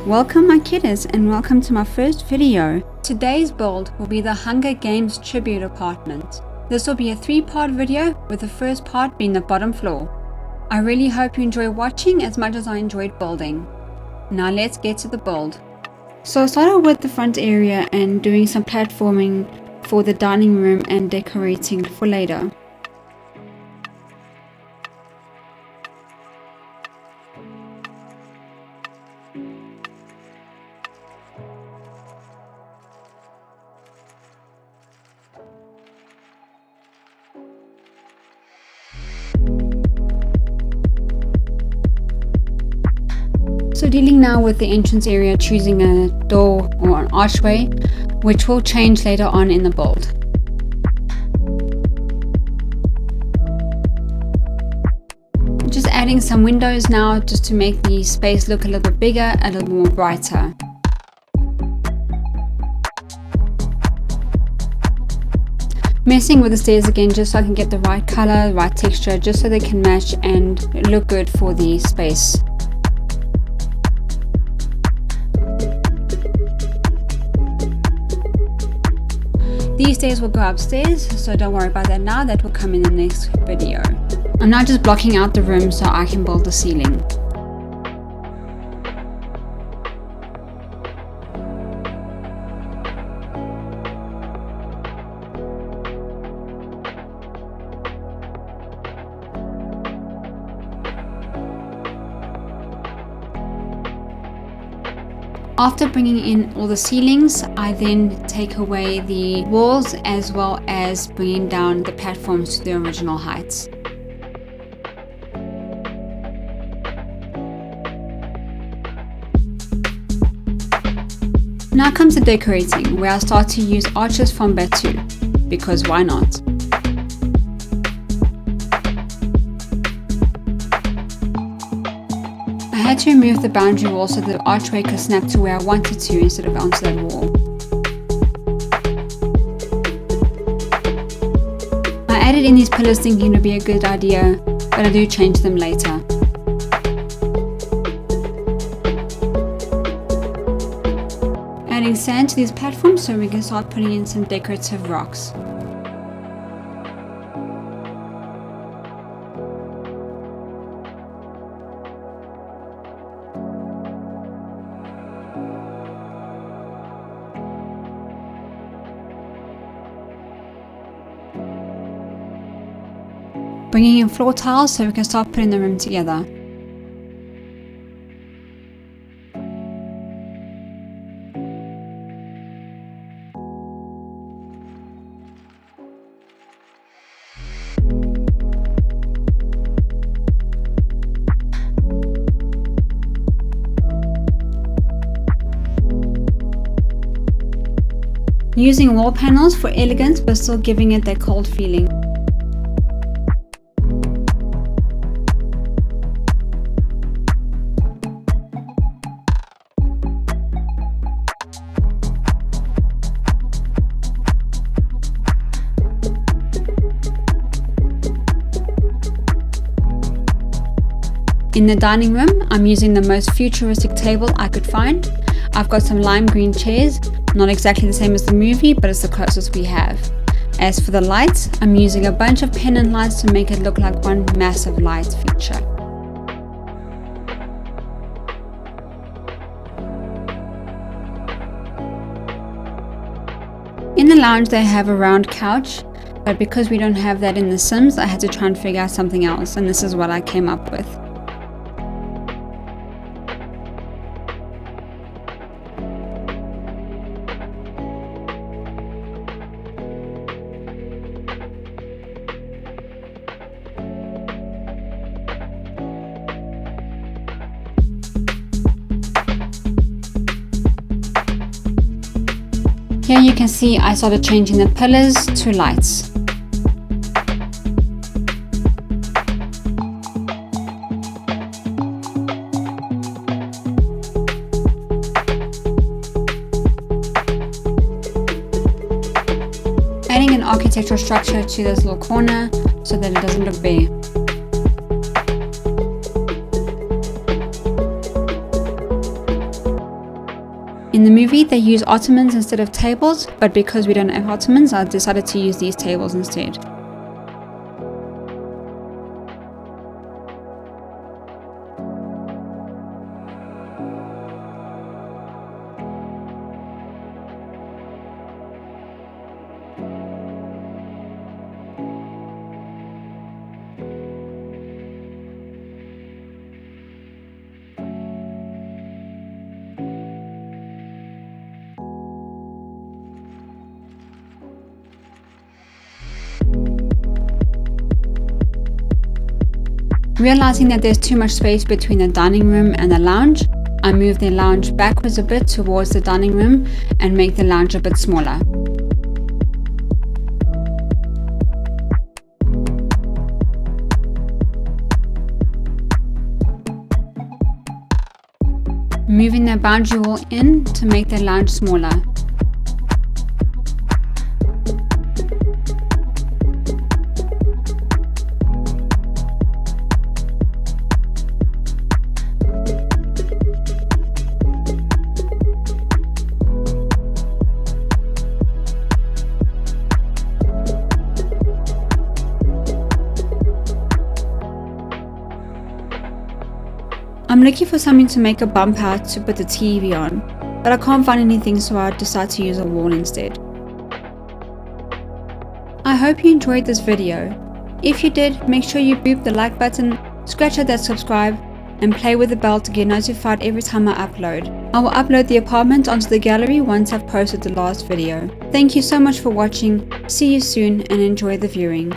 Welcome my kiddos and welcome to my first video. Today's build will be the Hunger Games tribute apartment. This will be a 3-part video with the first part being the bottom floor. I really hope you enjoy watching as much as I enjoyed building. Now let's get to the build. So I started with the front area and doing some platforming for the dining room and decorating for later. So dealing now with the entrance area, choosing a door or an archway, which will change later on in the build. Just adding some windows now just to make the space look a little bit bigger, a little more brighter. Messing with the stairs again just so I can get the right color, right texture, just so they can match and look good for the space. These stairs will go upstairs, so don't worry about that now, that will come in the next video. I'm now just blocking out the room so I can build the ceiling. After bringing in all the ceilings, I then take away the walls as well as bringing down the platforms to their original heights. Now comes the decorating, where I start to use arches from Batu, because why not? I had to remove the boundary wall so the archway could snap to where I wanted to instead of onto that wall. I added in these pillars thinking it would be a good idea, but I do change them later. Adding sand to these platforms so we can start putting in some decorative rocks. Bringing in floor tiles so we can start putting the room together. Using wall panels for elegance but still giving it that cold feeling. In the dining room, I'm using the most futuristic table I could find. I've got some lime green chairs, not exactly the same as the movie, but it's the closest we have. As for the lights, I'm using a bunch of pendant lights to make it look like one massive light fixture. In the lounge they have a round couch, but because we don't have that in The Sims, I had to try and figure out something else, and this is what I came up with. Here you can see I started changing the pillars to lights. Adding an architectural structure to this little corner so that it doesn't look bare. In the movie, they use ottomans instead of tables, but because we don't have ottomans, I decided to use these tables instead. Realizing that there's too much space between the dining room and the lounge, I move the lounge backwards a bit towards the dining room and make the lounge a bit smaller. Moving the boundary wall in to make the lounge smaller. I'm looking for something to make a bump out to put the TV on, but I can't find anything, so I decide to use a wall instead. I hope you enjoyed this video. If you did, make sure you boop the like button, scratch at that subscribe, and play with the bell to get notified every time I upload. I will upload the apartment onto the gallery once I've posted the last video. Thank you so much for watching, see you soon and enjoy the viewing.